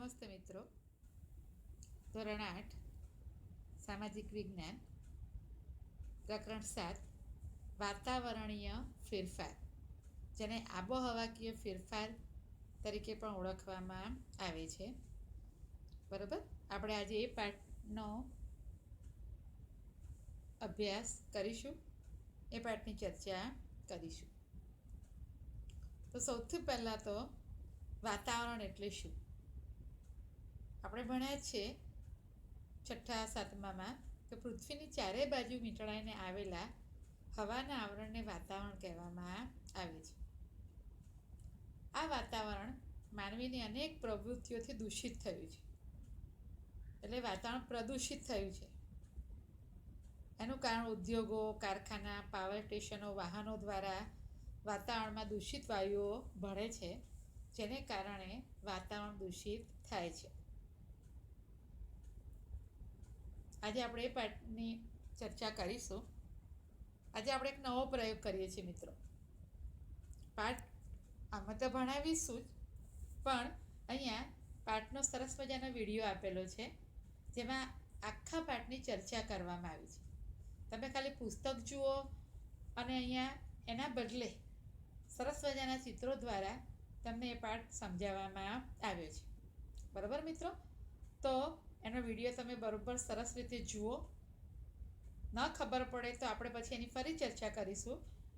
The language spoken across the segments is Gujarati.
નમસ્તે મિત્રો. ધોરણ 8 સામાજિક વિજ્ઞાન, પ્રકરણ 7 વાતાવરણીય ફેરફાર, જેને આબોહવાકીય ફેરફાર તરીકે પણ ઓળખવામાં આવે છે. બરાબર, આપણે આજે એ પાઠનો અભ્યાસ કરીશું, એ પાઠની ચર્ચા કરીશું. તો સૌથી પહેલાં તો વાતાવરણ એટલે શું? આપણે ભણ્યા છીએ 6ઠ્ઠા 7મામાં કે પૃથ્વીની ચારે બાજુ વીંટળાઈને આવેલા હવાના આવરણને વાતાવરણ કહેવામાં આવે છે. આ વાતાવરણ માનવીની અનેક પ્રવૃત્તિઓથી દૂષિત થયું છે, એટલે વાતાવરણ પ્રદૂષિત થયું છે. એનું કારણ ઉદ્યોગો, કારખાના, પાવર સ્ટેશનો, વાહનો દ્વારા વાતાવરણમાં દૂષિત વાયુઓ ભળે છે, જેને કારણે વાતાવરણ દૂષિત થાય છે. આજે આપણે એ પાઠની ચર્ચા કરીશું. આજે આપણે એક નવો પ્રયોગ કરીએ છીએ મિત્રો. પાઠ આમાં તો ભણાવીશું જ, પણ અહીંયા પાઠનો સરસ મજાનો વિડીયો આપેલો છે, જેમાં આખા પાઠની ચર્ચા કરવામાં આવી છે. તમે ખાલી પુસ્તક જુઓ અને અહીંયા એના બદલે સરસ મજાના ચિત્રો દ્વારા તમને એ પાઠ સમજાવવામાં આવ્યો છે. બરાબર મિત્રો? તો એનો વિડીયો તમે બરાબર સરસ રીતે જુઓ. ન ખબર પડે તો આપણે પછી એની ફરી ચર્ચા કરીશું,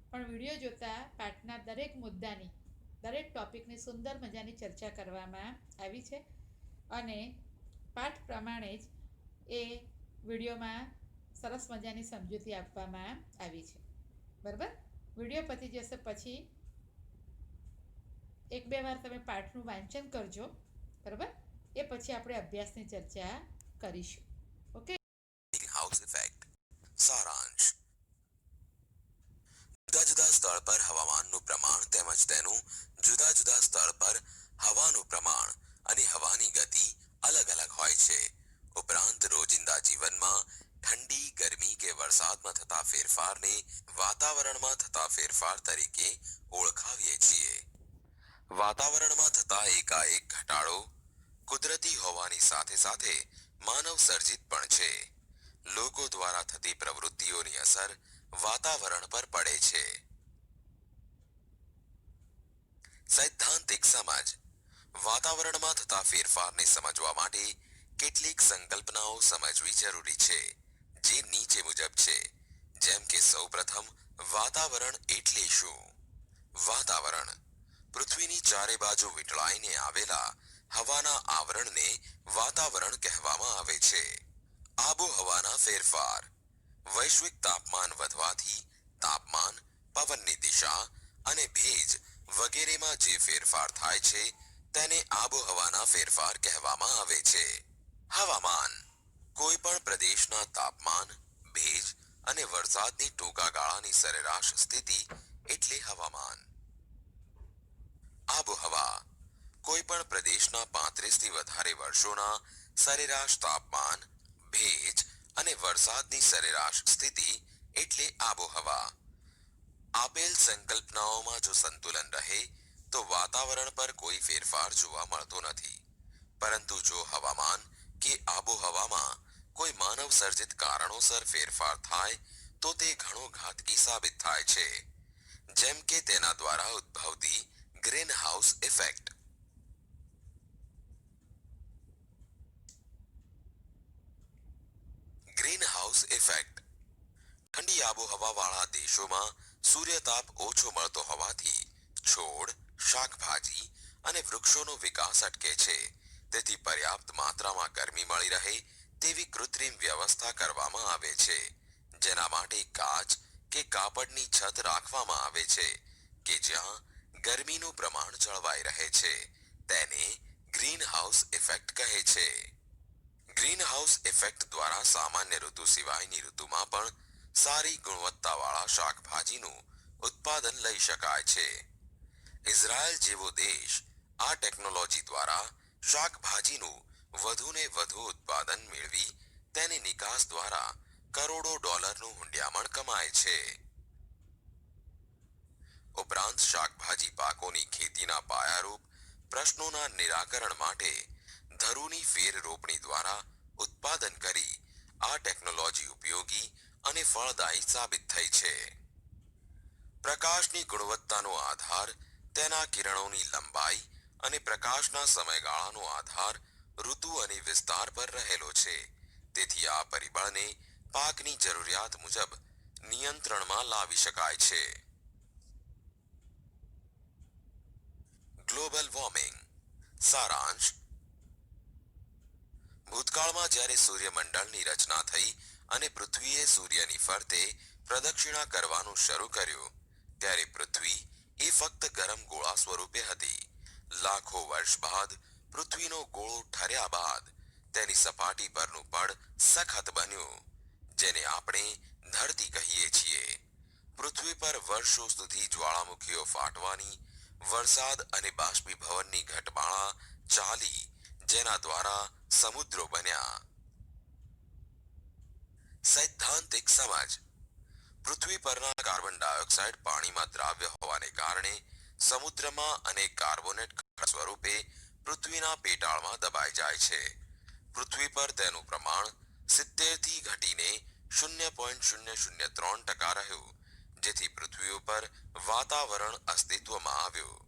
પણ વિડીયો જોતાં પાઠના દરેક મુદ્દાની, દરેક ટૉપિકની સુંદર મજાની ચર્ચા કરવામાં આવી છે અને પાઠ પ્રમાણે જ એ વિડીયોમાં સરસ મજાની સમજૂતી આપવામાં આવી છે. બરાબર? વિડીયો પતી જશે પછી 1-2 વાર તમે પાઠનું વાંચન કરજો. બરાબર? એ પછી આપણે અભ્યાસની ચર્ચા કરીશું. ઓકે? House effect. સારાંશ. જુદા જુદા સ્થળ પર હવામાનનું પ્રમાણ તેમજ તેનું જુદા જુદા સ્થળ પર હવાનું પ્રમાણ અને હવાની ગતિ અલગ અલગ હોય છે. ઉપરાંત રોજિંદા જીવનમાં ઠંડી, ગરમી કે વરસાદમાં થતા ફેરફારને વાતાવરણમાં થતા ફેરફાર તરીકે ઓળખાવીએ છીએ. વાતાવરણમાં થતા એકાએક ઘટાડો કુદરતી હોવાની સાથે સાથે માનવ સર્જિત પણ છે. લોકો દ્વારા થતી પ્રવૃત્તિઓની અસર વાતાવરણ પર પડે છે. સૈદ્ધાંતિક સમજ. વાતાવરણમાં થતા ફેરફારને સમજવા માટે કેટલીક સંકલ્પનાઓ સમજવી જરૂરી છે, જે નીચે મુજબ છે. જેમ કે સૌપ્રથમ વાતાવરણ એટલે શું? વાતાવરણ પૃથ્વીની ચારે બાજુ વીંટળાઈને આવેલા હવાના આવરણને વાતાવરણ કહેવામાં આવે છે. આબોહવાના ફેરફાર. વૈશ્વિક તાપમાન વધવાથી તાપમાન, પવનની દિશા અને ભેજ વગેરેમાં જે ફેરફાર થાય છે તેને આબોહવાના ફેરફાર કહેવામાં આવે છે. હવામાન કોઈ પણ પ્રદેશના તાપમાન, ભેજ અને વરસાદની ટૂંકા ગાળાની સરેરાશ સ્થિતિ એટલે હવામાન. આબોહવા કોઈ પણ પ્રદેશના 35 થી વધારે વર્ષોના સરેરાશ તાપમાન, ભેજ અને વરસાદની સરેરાશ સ્થિતિ એટલે આબોહવા. આપેલ સંકલ્પનાઓમાં જો સંતુલન રહે તો વાતાવરણ પર કોઈ ફેરફાર જોવા મળતો નથી. પરંતુ જો હવામાન કે આબોહવામાં કોઈ માનવ સર્જિત કારણોસર ફેરફાર થાય તો તે ઘણો ઘાતકી સાબિત થાય છે. જેમ કે તેના દ્વારા ઉદ્ભવતી green house effect. Green house effect. ઠંડી આબોહવા વાળા દેશોમાં સૂર્યતાપ ઓછો મળતો હોવાથી છોડ, શાકભાજી અને વૃક્ષોનો વિકાસ અટકે છે. તેથી પર્યાપ્ત માત્રામાં ગરમી મળી રહે તેવી કૃત્રિમ વ્યવસ્થા કરવામાં આવે છે, જેના માટે કાચ કે કાપડની છત રાખવામાં આવે છે કે જ્યાં ગરમીનું પ્રમાણ જળવાઈ રહે છે. તેને ગ્રીન હાઉસ ઇફેક્ટ કહે છે. ગ્રીન હાઉસ ઇફેક્ટ દ્વારા સામાન્ય ઋતુ સિવાયની ઋતુમાં પણ સારી ગુણવત્તાવાળા શાકભાજીનું ઉત્પાદન લઈ શકાય છે. ઇઝરાયલ જેવો દેશ આ ટેકનોલોજી દ્વારા શાકભાજીનું વધુને વધુ ઉત્પાદન મેળવી તેની નિકાસ દ્વારા કરોડો ડોલરનું હુંડિયામણ કમાય છે. ઉપરાંત શાકભાજી પાકોની ખેતીના પાયારૂપ પ્રશ્નોના નિરાકરણ માટે ધરુની ફેર રોપણી દ્વારા ઉત્પાદન કરી આ ટેકનોલોજી ઉપયોગી અને ફળદાયી સાબિત થઈ છે. પ્રકાશની ગુણવત્તાનો આધાર તેના કિરણોની લંબાઈ અને પ્રકાશના સમયગાળાનો આધાર ઋતુ અને વિસ્તાર પર રહેલો છે. તેથી આ પરિબળને પાકની જરૂરિયાત મુજબ નિયંત્રણમાં લાવી શકાય છે. ગ્લોબલ વોર્મિંગ સારાંશ. ભૂતકાળમાં જ્યારે સૂર્યમંડળની રચના થઈ અને પૃથ્વીએ સૂર્યની ફરતે પ્રદક્ષિણા કરવાનું શરૂ કર્યું ત્યારે પૃથ્વી એ ફક્ત ગરમ ગોળા સ્વરૂપે હતી. લાખો વર્ષ બાદ પૃથ્વીનો ગોળો ઠર્યા બાદ તેની સપાટી પરનું પડ સખત બન્યું, જેને આપણે ધરતી કહીએ છીએ. પૃથ્વી પર વર્ષો સુધી જ્વાળામુખીઓ ફાટવાની, વરસાદ અને બાષ્પીભવનની ઘટમાળા ચાલી, જેના દ્વારા સમુદ્રો બન્યા. સૈદ્ધાંતિક સમજ. પૃથ્વી પરના કાર્બન ડાયોક્સાઇડ પાણીમાં દ્રાવ્ય હોવાને કારણે સમુદ્રમાં અને કાર્બોનેટ ખડ સ્વરૂપે પૃથ્વીના પેટાળમાં દબાઈ જાય છે. પૃથ્વી પર તેનું પ્રમાણ 70 થી ઘટીને 0.003% રહ્યું, જેથી પૃથ્વી ઉપર વાતાવરણ અસ્તિત્વમાં આવ્યું.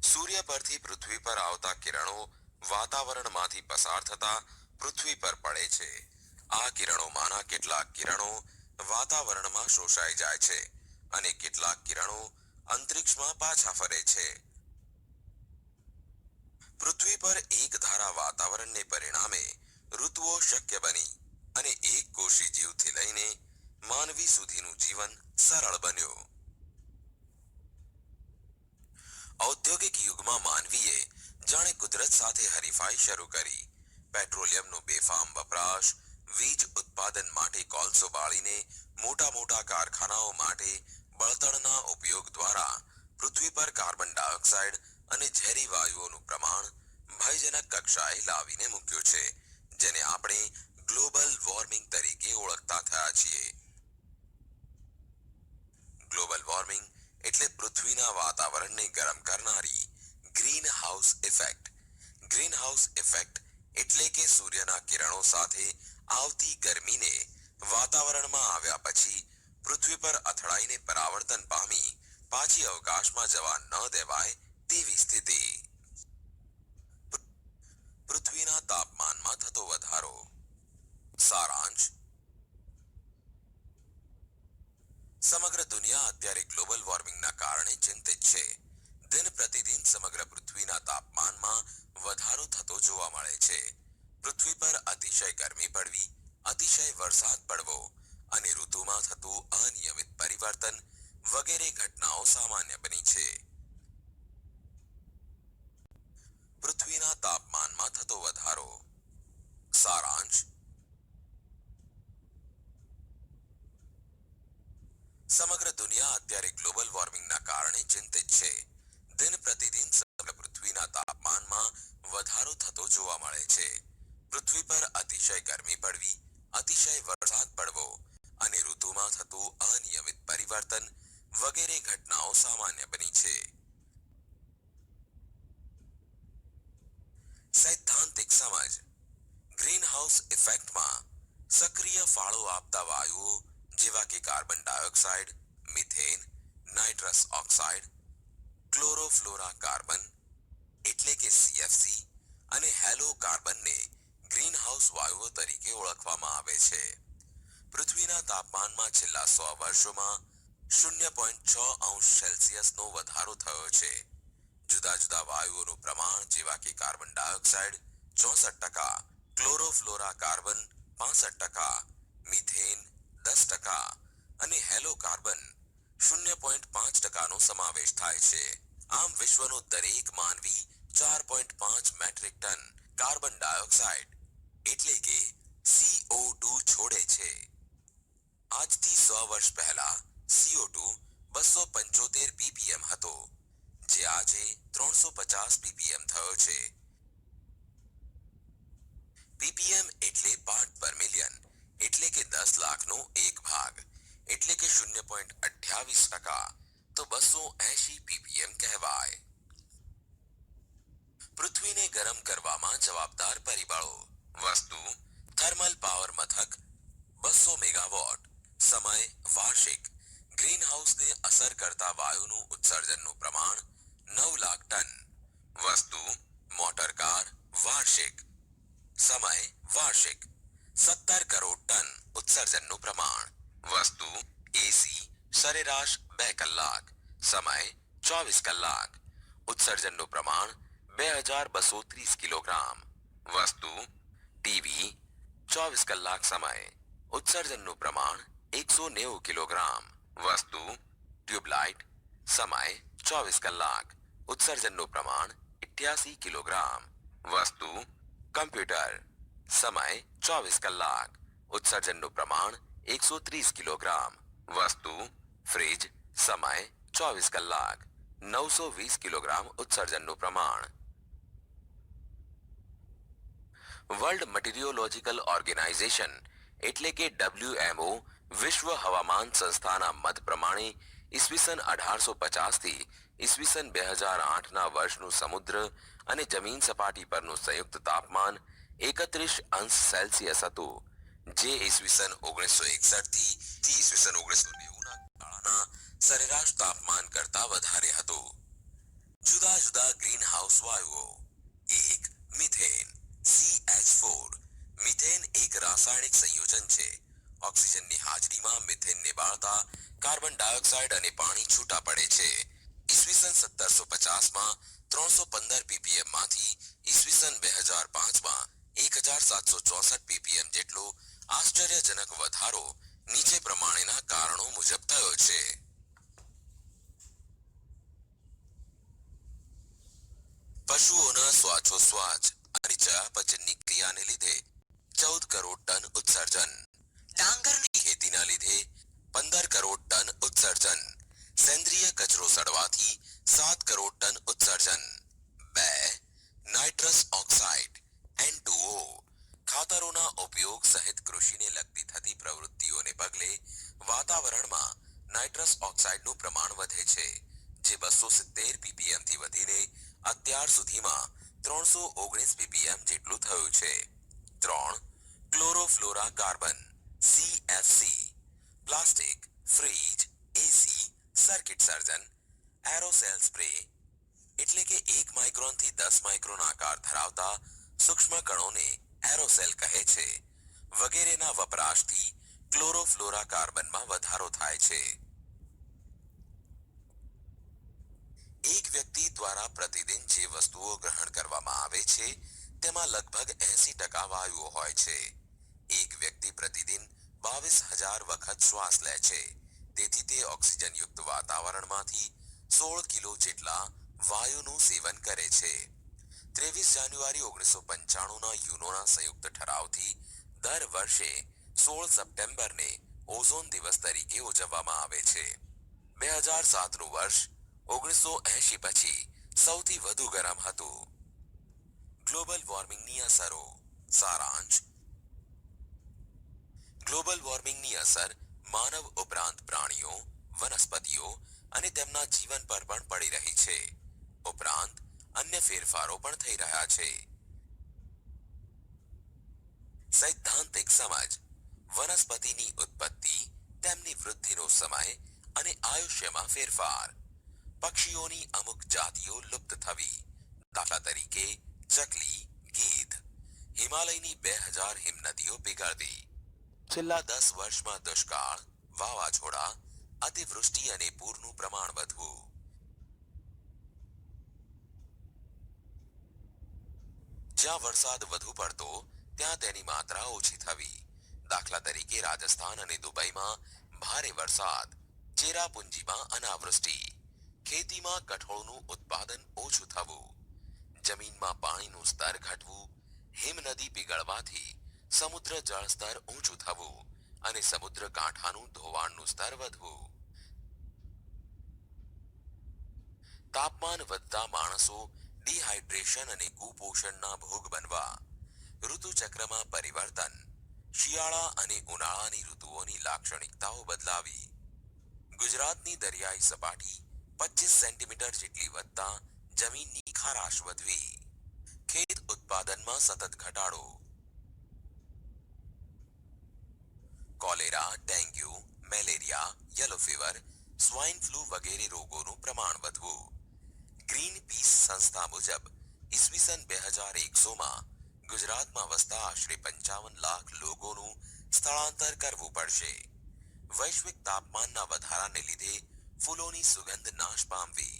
સૂર્ય પરથી પૃથ્વી પર આવતા કિરણો વાતાવરણમાંથી પસાર થતા પૃથ્વી પર પડે છે. આ કિરણોમાંના કેટલાક કિરણો વાતાવરણમાં શોષાઈ જાય છે અને કેટલાક કિરણો અંતરિક્ષમાં પાછા ફરે છે. પૃથ્વી પર એક ધારા વાતાવરણને પરિણામે ઋતુઓ શક્ય બની અને એક કોષી જીવથી લઈને માનવી સુધીનું જીવન સરળ બન્યું. ઔદ્યોગિક યુગમાં માનવીએ જાણે કુદરત સાથે હરીફાઈ શરૂ કરી. પેટ્રોલિયમનો બેફામ વપરાશ, વીજ ઉત્પાદન માટે કોલસો બાળીને મોટા મોટા કારખાનાઓ માટે બળતણના ઉપયોગ દ્વારા પૃથ્વી પર કાર્બન ડાયોક્સાઇડ અને ઝેરી વાયુઓનું પ્રમાણ ભયજનક કક્ષાએ લાવીને મૂક્યું છે, જેને આપણે ગ્લોબલ વોર્મિંગ તરીકે ઓળખતા થયા છીએ. ગ્લોબલ વોર્મિંગ એટલે પૃથ્વીના વાતાવરણને ગરમ કરનારી green house effect. Green house effect એટલે કે સૂર્યના કિરણો સાથે આવતી ગરમીને વાતાવરણમાં આવ્યા પછી પૃથ્વી પર અથડાઈને પરાવર્તન પામી પાછી અવકાશમાં જવા ન દેવાય તેવી સ્થિતિ. પૃથ્વીના તાપમાનમાં થતો વધારો. સારાંશ. સમગ્ર દુનિયા અત્યારે ગ્લોબલ વોર્મિંગના કારણે ચિંતિત છે. દિન પ્રતિદિન સમગ્ર પૃથ્વીના તાપમાનમાં વધારો થતો જોવા મળે છે. પૃથ્વી પર અતિશય ગરમી પડવી, અતિશય વરસાદ પડવો અને ઋતુમાં થતું અનિયમિત પરિવર્તન વગેરે ઘટનાઓ સામાન્ય બની છે. પૃથ્વીના તાપમાનમાં થતો વધારો. સારાંશ. સમગ્ર દુનિયા અત્યારે ગ્લોબલ વોર્મિંગના કારણે ચિંતિત છે. દિન પ્રતિદિન સમગ્ર પૃથ્વીના તાપમાનમાં વધારો થતો જોવા મળે છે. પૃથ્વી પર અતિશય ગરમી પડવી, અતિશય વરસાદ પડવો અને ઋતુમાં થતું અનિયમિત પરિવર્તન વગેરે ઘટનાઓ સામાન્ય બની છે. સૈદ્ધાંતિક સમજ. ગ્રીન હાઉસ ઇફેક્ટમાં સક્રિય ફાળો આપતા વાયુઓ જેવા કે carbon dioxide, methane, nitrous oxide, chlorofluorocarbon એટલે કે CFC અને હેલો કાર્બનને ગ્રીન હાઉસ વાયુઓ તરીકે ઓળખવામાં આવે છે. પૃથ્વીના તાપમાનમાં છેલ્લા 100 વર્ષોમાં 0.6 નો વધારો થયો છે. જુદા જુદા વાયુઓનું પ્રમાણ જેવા કે કાર્બન ડાયોક્સાઇડ 64%, ક્લોરોફ્લોરા કાર્બન 65%, મિથેન 10% અને હેલો કાર્બન 0.5% નો સમાવેશ થાય છે. આમ વિશ્વનો દરેક માનવી 4.5 મેટ્રિક ટન કાર્બન ડાયોક્સાઇડ એટલે કે CO2 છોડે છે. આજથી 100 વર્ષ પહેલા CO2 275 ppm હતો, જે આજે 350 ppm થયો છે. ppm એટલે પાર્ટ પર મિલિયન એટલે કે 10 લાખનો એક ભાગ એટલે કે 0.28%, તો 280 ppm કહેવાય. પૃથ્વીને ગરમ કરવામાં જવાબદાર પરિબળો. વસ્તુ થર્મલ પાવર મથક 200 મેગાવોટ. સમય વાર્ષિક. ગ્રીન હાઉસને અસર કરતા વાયુનું ઉત્સર્જનનું પ્રમાણ 9 લાખ ટન. વસ્તુ મોટર કાર વાર્ષિક. સમય વાર્ષિક 17 કરોડ ટન ઉત્સર્જનનું પ્રમાણ. વસ્તુ એસી સરેરાશ 2 કલાક. સમય 24 કલાક. ઉત્સર્જનનું પ્રમાણ 2230 કિલોગ્રામ. વસ્તુ ટીવી 24 કલાક. સમય ઉત્સર્જનનું પ્રમાણ 190 કિલોગ્રામ. વસ્તુ ટ્યુબલાઇટ. સમય 24 કલાક. ઉત્સર્જનનું પ્રમાણ 88 કિલોગ્રામ. વસ્તુ કમ્પ્યુટર. સમય 24 કલાક. ઉત્સર્જનનું પ્રમાણ 130 કિલોગ્રામ. વસ્તુ ફ્રિજ. સમય 24 કલાક. 920 કિલોગ્રામ ઉત્સર્જનનું પ્રમાણ. વર્લ્ડ મટીરિયોલોજીકલ ઓર્ગેનાઇઝેશન એટલે કે WMO વિશ્વ હવામાન સંસ્થાના મત પ્રમાણે ઈસવીસન 1850 થી ઈસવીસન 2008ના વર્ષનું સમુદ્ર અને જમીન સપાટી પરનું સંયુક્ત તાપમાન 31 અંશ સેલ્સિયસ હતું, જે ઈસવીસન 1961 થી ઈસવીસન 1990ના ગાળાના સરેરાશ તાપમાન કરતા વધારે હતું. જુદા જુદા ગ્રીન હાઉસ વાયુઓ. 1. Methane CH4. મિથેન એક રાસાયણિક સંયોજન છે. ઓક્સિજનની હાજરીમાં મિથેનને બાળતા કાર્બન ડાયોક્સાઇડ અને પાણી છૂટા પડે છે. ઈસવીસન 1750માં 315 ppm માંથી ઈસવીસન 2005માં 1764 ppm જેટલો આશ્ચર્યજનક વધારો નીચે પ્રમાણેના કારણો મુજબ થયો છે. પશુઓના શ્વાસોશ્વાસ અને ચયાપચયની ક્રિયાને લીધે 14 કરોડ ટન ઉત્સર્જન. ડાંગરની ખેતીના લીધે 15 કરોડ ટન ઉત્સર્જન. સેન્દ્રિય કચરો સડવાથી 7 કરોડ ટન ઉત્સર્જન. 2. Nitrous oxide N2O. ખાતરોના ઉપયોગ સહિત કૃષિને લગતી થતી પ્રવૃત્તિઓને પગલે વાતાવરણમાં નાઇટ્રસ ઓક્સાઇડનું પ્રમાણ વધે છે, જે 270 ppm થી વધીને અત્યાર સુધીમાં 319 ppm જેટલું થયું છે. 3. ક્લોરોફ્લોરા કાર્બન CFC. પ્લાસ્ટિક, ફ્રીજ, એસી, સર્કિટ સર્જન, એરોસેલ સ્પ્રે એટલે કે 1 માઇક્રોન થી 10 માઇક્રોન આકાર ધરાવતા સૂક્ષ્મ કણોને એરોસેલ કહે છે, વગેરેના વપરાશથી ક્લોરોફ્લોરા કાર્બનમાં વધારો થાય છે. એક વ્યક્તિ દ્વારા પ્રતિદિન જે વસ્તુઓ ગ્રહણ કરવામાં આવે છે તેમાં લગભગ 80% વાયુઓ હોય છે. એક વ્યક્તિ પ્રતિદિન 22,000 વખત શ્વાસ લે છે, તેથી તે ઓક્સિજનયુક્ત વાતાવરણમાંથી 16 કિલો જેટલા વાયુનું સેવન કરે છે. 23 જાન્યુઆરી 1995ના યુનોના સંયુક્ત ઠરાવથી દર વર્ષે 16 સપ્ટેમ્બરને ઓઝોન દિવસ તરીકે ઉજવવામાં આવે છે. 2007નું વર્ષ 1980 પછી સૌથી વધુ ગરમ હતું. ગ્લોબલ વોર્મિંગની અસરો. સારાંશ. ગ્લોબલ વોર્મિંગની અસર માનવ ઉપરાંત પ્રાણીઓ, વનસ્પતિઓ અને તેમના જીવન પર પણ પડી રહી છે. ઉપરાંત અન્ય ફેરફારો પણ થઈ રહ્યા છે. સૈદ્ધાંતિક સમજ. વનસ્પતિની ઉત્પત્તિ, તેમની વૃદ્ધિનો સમય અને આયુષ્યમાં ફેરફાર. પક્ષીઓની અમુક જાતિઓ લુપ્ત થવી, દાખલા તરીકે ચકલી, ગીધ. હિમાલયની 2000 હિમનદીઓ પીગળવી. છેલ્લા 10 વર્ષમાં દુષ્કાળ, વાવાઝોડા, અતિવૃષ્ટિ અને પૂરનું પ્રમાણ વધવું. જ્યાં વરસાદ વધુ પડતો ત્યાં તેની માત્રા ઓછી થવી, દાખલા તરીકે રાજસ્થાન અને દુબઈમાં ભારે વરસાદ, ચેરાપુંજીમાં અનાવૃષ્ટિ. ખેતીમાં કઠોળનું ઉત્પાદન ઓછું થવું, જમીનમાં પાણીનું સ્તર ઘટવું, હિમનદી પીગળવાથી સમુદ્ર જળ સ્તર ઊંચું થવું અને સમુદ્ર કાંઠાનું ધોવાણનું સ્તર વધવું. તાપમાન વધતા માણસો ડિહાઇડ્રેશન અને કુપોષણના ભોગ બનવા. ઋતુચક્રમાં પરિવર્તન. શિયાળા અને ઉનાળાની ઋતુઓની લાક્ષણિકતાઓ બદલાવી. ગુજરાતની દરિયાઈ સપાટી 25 સેન્ટીમીટર જેટલી વધતા જમીનની ખારાશ વધવી. ઉત્પાદનમાં સતત ઘટાડો, cholera, dengue, malaria, yellow fever, swine flu વગેરે રોગોનું પ્રમાણ વધવું. ગ્રીન પીસ સંસ્થા મુજબ ઈસવીસન 2100માં ગુજરાતમાં વસતા આશરે 55 લાખ લોકોનું સ્થળાંતર કરવું પડશે. વૈશ્વિક તાપમાનના વધારાને લીધે ફૂલોની સુગંધ નાશ પામવી.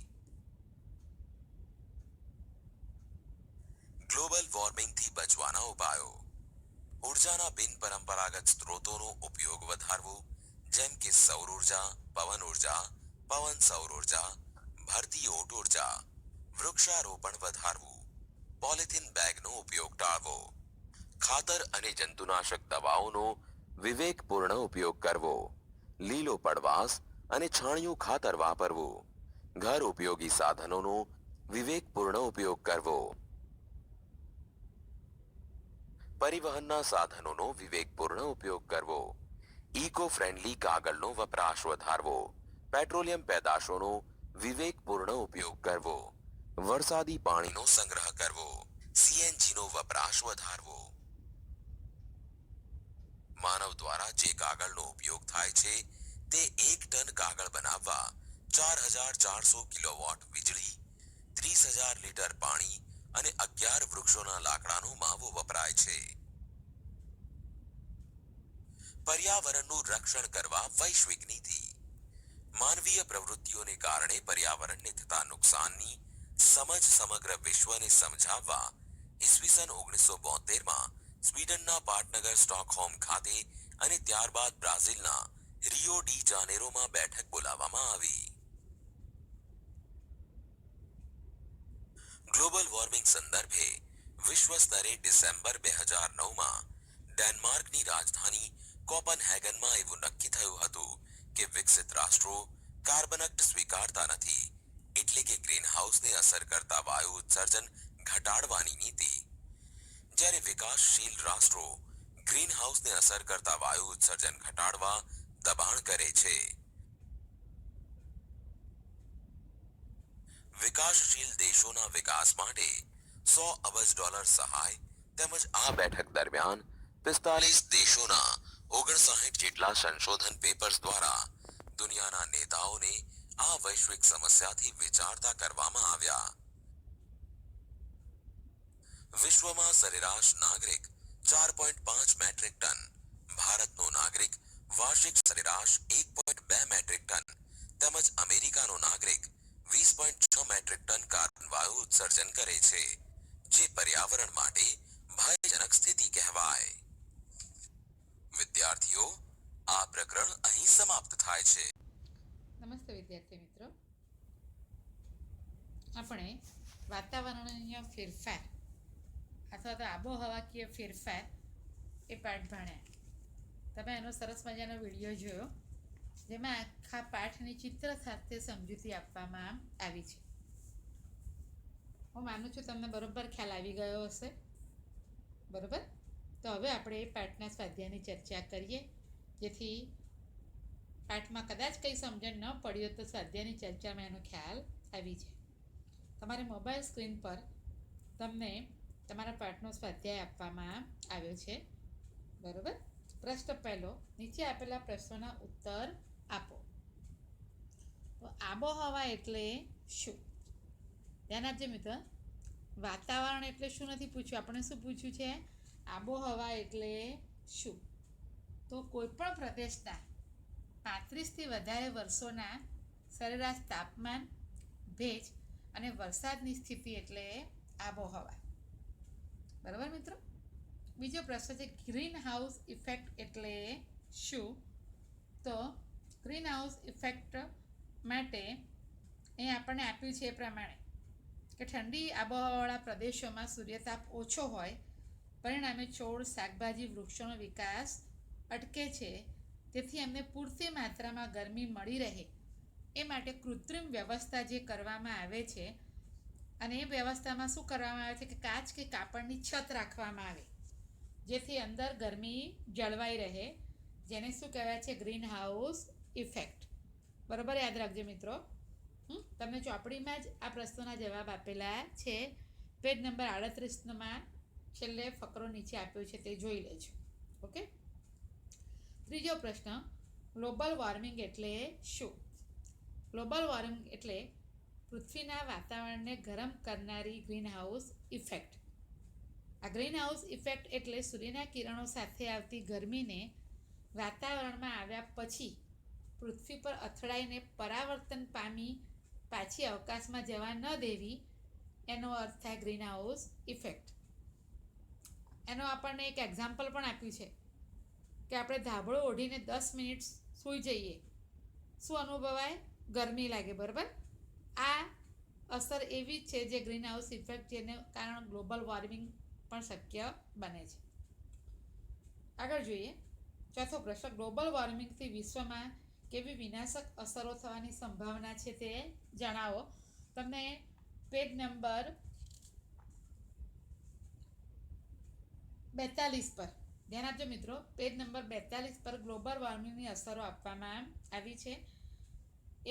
ગ્લોબલ વોર્મિંગથી બચવાના ઉપાયો. ઉર્જાના બિનપરંપરાગત સ્ત્રોતોનો ઉપયોગ વધારવો, જેમ કે સૌર ઉર્જા, પવન ઉર્જા, પવન સૌર ઉર્જા, ભરતી ઓટ ઉર્જા. વૃક્ષારોપણ વધારવું, પોલિથીન બેગનો ઉપયોગ ટાળવો, ખાતર અને જંતુનાશક દવાઓનો વિવેકપૂર્ણ ઉપયોગ કરવો, લીલો પડવાશ અને છાણિયું ખાતર વાપરવું, ઘર ઉપયોગી સાધનોનો વિવેકપૂર્ણ ઉપયોગ કરવો, પરિવહનના સાધનોનો વિવેકપૂર્ણ ઉપયોગ કરવો, ઇકો ફ્રેન્ડલી કાગળનો વપરાશ વધારવો, પેટ્રોલિયમ પેદાશોનો વિવેકપૂર્ણ ઉપયોગ કરવો, વરસાદી પાણીનો સંગ્રહ કરવો, સીએનજીનો વપરાશ વધારવો. માનવ દ્વારા જે કાગળનો ઉપયોગ થાય છે તે 1 ટન કાગળ બનાવવા 4400 કિલોવોટ વીજળી, 30,000 લીટર પાણી અને 11 વૃક્ષોના લાકડાનો માવો વપરાય છે. પર્યાવરણનું રક્ષણ કરવા વૈશ્વિક નીતિ. માનવીય પ્રવૃત્તિઓને કારણે પર્યાવરણને થતા નુકસાનની સમજ સમગ્ર વિશ્વને સમજાવવા ઈસવીસન 1972માં સ્વીડનના પાટનગર સ્ટોકહોમ ખાતે અને ત્યારબાદ બ્રાઝિલના રિયો ડી જાનેરોમાં બેઠક બોલાવવામાં આવી. ગ્લોબલ વોર્મિંગ સંદર્ભે વિશ્વ સ્તરે ડિસેમ્બર 2009માં ડેનમાર્કની રાજધાની કોપનહેગનમાં એવું નક્કી થયું હતું કે વિકસિત રાષ્ટ્રો કાર્બનક્ટ સ્વીકારતા નથી, એટલે કે ગ્રીનહાઉસને અસર કરતા વાયુ ઉત્સર્જન ઘટાડવાની નીતિ. જ્યારે વિકાસશીલ રાષ્ટ્રો ગ્રીનહાઉસને અસર કરતા વાયુ ઉત્સર્જન ઘટાડવા દબાણ કરે છે. વિકાસશીલ દેશોના વિકાસ માટે $100 અબજ સહાય તેમજ આ બેઠક દરમિયાન 45 દેશોના 59 જેટલા સંશોધન પેપર્સ દ્વારા દુનિયાના નેતાઓને આ વૈશ્વિક સમસ્યાથી વિચારતા કરવામાં આવ્યા. વિશ્વમાં સરેરાશ નાગરિક 4.5 મેટ્રિક ટન, ભારતનો નાગરિક વાર્ષિક સરેરાશ 1.2 મેટ્રિક ટન તેમજ અમેરિકાનો નાગરિક 20.6 મેટ્રિક ટન કાર્બન વાયુ ઉત્સર્જન કરે છે, જે પર્યાવરણ માટે ભયજનક સ્થિતિ કહેવાય. વિદ્યાર્થીઓ, આ પ્રકરણ અહીં સમાપ્ત થાય છે. નમસ્તે વિદ્યાર્થી મિત્રો, આપણે વાતાવરણીય ફેરફાર અથવા તો આબોહવાકીય ફેરફાર એ પાઠ ભણ્યા. તમે એનો સરસ મજાનો વિડીયો જોયો, જેમાં આખા પાઠની ચિત્ર સાથે સમજૂતી આપવામાં આવી છે. હું માનું છું તમને બરોબર ખ્યાલ આવી ગયો હશે. બરોબર, તો હવે આપણે એ પાઠના સ્વાધ્યાયની ચર્ચા કરીએ, જેથી પાઠમાં કદાચ કંઈ સમજણ ન પડી હોય તો સ્વાધ્યાયની ચર્ચામાં એનો ખ્યાલ આવી જાય. તમારે મોબાઈલ સ્ક્રીન પર તમને તમારા પાઠનો સ્વાધ્યાય આપવામાં આવ્યો છે. બરાબર, પ્રશ્ન પહેલો, નીચે આપેલા પ્રશ્નોના ઉત્તર આપો. તો આબોહવા એટલે શું? ધ્યાન આપજો મિત્રો. વાતાવરણ એટલે શું નથી પૂછ્યું, આપણે શું પૂછ્યું છે? આબોહવા એટલે શું? તો કોઈ પણ પ્રદેશના 35થી વધારે વર્ષોના સરેરાશ તાપમાન, ભેજ અને વરસાદની સ્થિતિ એટલે આબોહવા. બરાબર મિત્રો. બીજો પ્રશ્ન છે, ગ્રીન હાઉસ ઇફેક્ટ એટલે શું? તો ગ્રીન હાઉસ ઇફેક્ટ માટે અહીં આપણને આપ્યું છે એ પ્રમાણે કે ઠંડી આબોહવાવાળા પ્રદેશોમાં સૂર્યતાપ ઓછો હોય, પરિણામે છોડ, શાકભાજી, વૃક્ષોનો વિકાસ અટકે છે. તેથી એમને પૂરતી માત્રામાં ગરમી મળી રહે એ માટે કૃત્રિમ વ્યવસ્થા જે કરવામાં આવે છે, અને એ વ્યવસ્થામાં શું કરવામાં આવે છે કે કાચ કે કાપડની છત રાખવામાં આવે, જેથી અંદર ગરમી જળવાઈ રહે, જેને શું કહેવાય છે? Green house effect. બરાબર, યાદ રાખજો મિત્રો. તમને ચોપડીમાં જ આ પ્રશ્નોના જવાબ આપેલા છે. પેજ નંબર 38માં છેલ્લે ફકરો નીચે આપ્યો છે તે જોઈ લેજો. ઓકે. ત્રીજો પ્રશ્ન, ગ્લોબલ વોર્મિંગ એટલે શું? ગ્લોબલ વોર્મિંગ એટલે પૃથ્વીના વાતાવરણને ગરમ કરનારી ગ્રીનહાઉસ ઇફેક્ટ. આ ગ્રીનહાઉસ ઇફેક્ટ એટલે સૂર્યના કિરણો સાથે આવતી ગરમીને વાતાવરણમાં આવ્યા પછી પૃથ્વી પર અથડાઈને પરાવર્તન પામી પાછી અવકાશમાં જવા ન દેવી, એનો અર્થ થાય ગ્રીનહાઉસ ઇફેક્ટ. એનો આપણને એક એક્ઝામ્પલ પણ આપ્યું છે કે આપણે ધાબળો ઓઢીને 10 મિનિટ સૂઈ જઈએ, શું અનુભવાય? ગરમી લાગે, બરાબર? આ અસર એવી જ છે જે ગ્રીનહાઉસ ઇફેક્ટ, જેને કારણ ગ્લોબલ વોર્મિંગ પણ શક્ય બને છે. આગળ જોઈએ. ચોથો પ્રશ્ન, ગ્લોબલ વોર્મિંગથી વિશ્વમાં કેવી વિનાશક અસરો થવાની સંભાવના છે તે જણાવો. તમને પેજ નંબર 42 પર ધ્યાન આપજો મિત્રો. પેજ નંબર 42 પર ગ્લોબલ વોર્મિંગની અસરો આપવામાં આવી છે.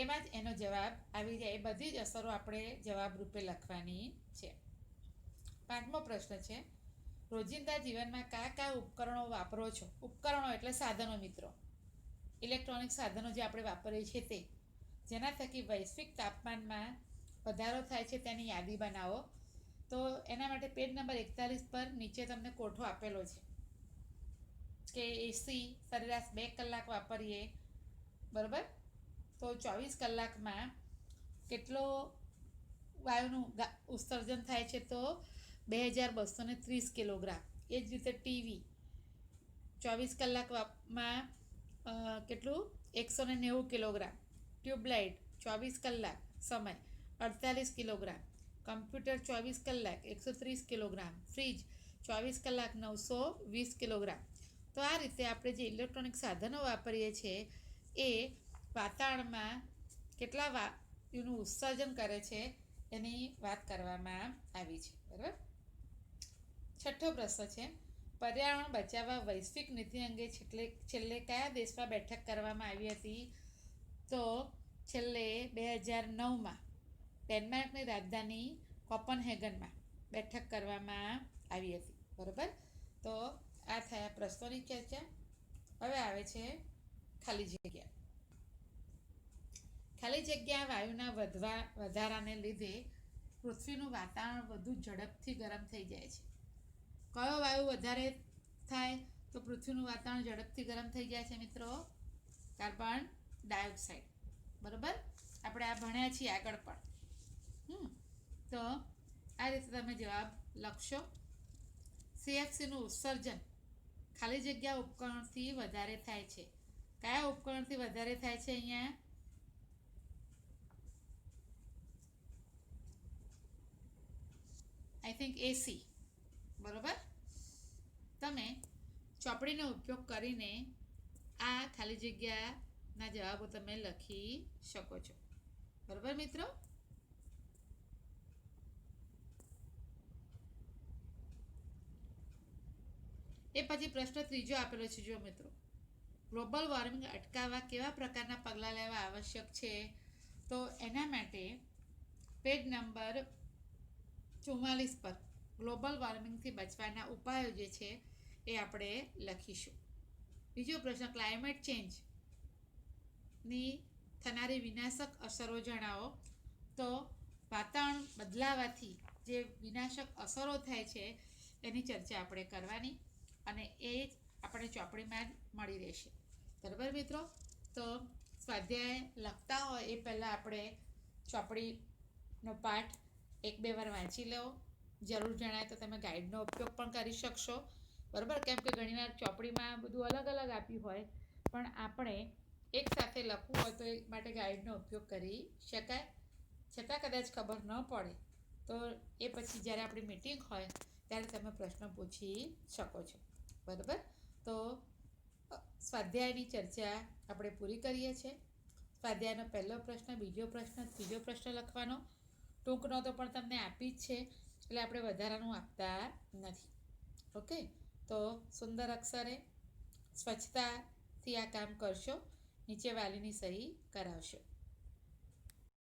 એમાં જ એનો જવાબ આવી જાય. એ બધી જ અસરો આપણે જવાબ રૂપે લખવાની છે. પાંચમો પ્રશ્ન છે, રોજિંદા જીવનમાં કયા કયા ઉપકરણો વાપરો છો? ઉપકરણો એટલે સાધનો મિત્રો, ઇલેક્ટ્રોનિક સાધનો જે આપણે વાપરીએ છીએ તે, જેના થકી વૈશ્વિક તાપમાનમાં વધારો થાય છે તેની યાદી બનાવો. તો એના માટે પેજ નંબર 41 પર નીચે તમને કોઠો આપેલો છે કે એસી સરેરાશ 2 કલાક વાપરીએ, બરાબર? તો 24 કલાકમાં કેટલો વાયુનું ઉત્સર્જન થાય છે? તો 2230 કિલોગ્રામ. એ જ રીતે ટીવી 24 કલાકમાં કેટલું? 190 કિલોગ્રામ. ટ્યુબલાઇટ 24 કલાક સમય 48 કિલોગ્રામ. કમ્પ્યુટર 24 કલાક 130 કિલોગ્રામ. ફ્રીજ 24 કલાક 920 કિલોગ્રામ. તો આ રીતે આપણે જે ઇલેક્ટ્રોનિક સાધનો વાપરીએ છીએ એ વાતાવરણમાં કેટલા વાયુનું ઉત્સર્જન કરે છે એની વાત કરવામાં આવી છે, બરાબર? છઠ્ઠો પ્રશ્ન છે, પર્યાવરણ બચાવવા વૈશ્વિક નીતિ અંગે છેલ્લે કયા દેશમાં બેઠક કરવામાં આવી હતી? તો છેલ્લે 2009માં ડેનમાર્કની રાજધાની કોપનહેગનમાં બેઠક કરવામાં આવી હતી, બરાબર? તો આ થયા પ્રશ્નોની ચર્ચા. હવે આવે છે ખાલી જગ્યા. ખાલી જગ્યા વાયુના વધારાને લીધે પૃથ્વીનું વાતાવરણ વધુ ઝડપથી ગરમ થઈ જાય છે. કયો વાયુ વધારે થાય તો પૃથ્વીનું વાતાવરણ ઝડપથી ગરમ થઈ જાય છે મિત્રો? કાર્બન ડાયોક્સાઇડ, બરાબર? આપણે આ ભણ્યા છીએ આગળ પણ. તો આ રીતે તમે જવાબ લખશો. સીએફસીનું ઉત્સર્જન ખાલી જગ્યા ઉપકરણથી વધારે થાય છે. કયા ઉપકરણથી વધારે થાય છે? અહીંયા આઈ થિંક એસી, બરાબર? તમે ચોપડીનો ઉપયોગ કરીને આ ખાલી જગ્યાના જવાબો તમે લખી શકો છો, બરાબર મિત્રો? એ પછી પ્રશ્ન ત્રીજો આપેલો છે, જો મિત્રો, ગ્લોબલ વોર્મિંગ અટકાવવા કેવા પ્રકારના પગલાં લેવા આવશ્યક છે? તો એના માટે પેજ નંબર 44 પર ગ્લોબલ વોર્મિંગથી બચવાના ઉપાયો જે છે એ આપણે લખીશું. બીજો પ્રશ્ન, ક્લાઇમેટ ચેન્જની થનારી વિનાશક અસરો જણાવો. તો વાતાવરણ બદલાવાથી જે વિનાશક અસરો થાય છે એની ચર્ચા આપણે કરવાની, અને એ જ આપણે ચોપડીમાં જ મળી રહેશે, બરાબર મિત્રો? તો સ્વાધ્યાય લખતા હોય એ પહેલાં આપણે ચોપડીનો પાઠ 1-2 વાર વાંચી લો. જરૂર જણાય તો તમે ગાઈડનો ઉપયોગ પણ કરી શકશો, બરાબર? કેમ કે ઘણીવાર ચોપડીમાં બધું અલગ અલગ આપ્યું હોય, પણ આપણે એક સાથે લખવું હોય તો એ માટે ગાઈડનો ઉપયોગ કરી શકાય. છતાં કદાચ ખબર ન પડે તો એ પછી જ્યારે આપણી મીટિંગ હોય ત્યારે તમે પ્રશ્ન પૂછી શકો છો, બરાબર? તો સ્વાધ્યાયની ચર્ચા આપણે પૂરી કરીએ છીએ. સ્વાધ્યાયનો પહેલો પ્રશ્ન, બીજો પ્રશ્ન, ત્રીજો પ્રશ્ન લખવાનો. ટૂંક નોંધો પણ તમને આપી જ છે એટલે આપણે વધારાનું આપતા નથી. ઓકે? તો સુંદર અક્ષરે સ્વચ્છતાથી આ કામ કરશો. નીચે વાલીની સહી કરાવશો.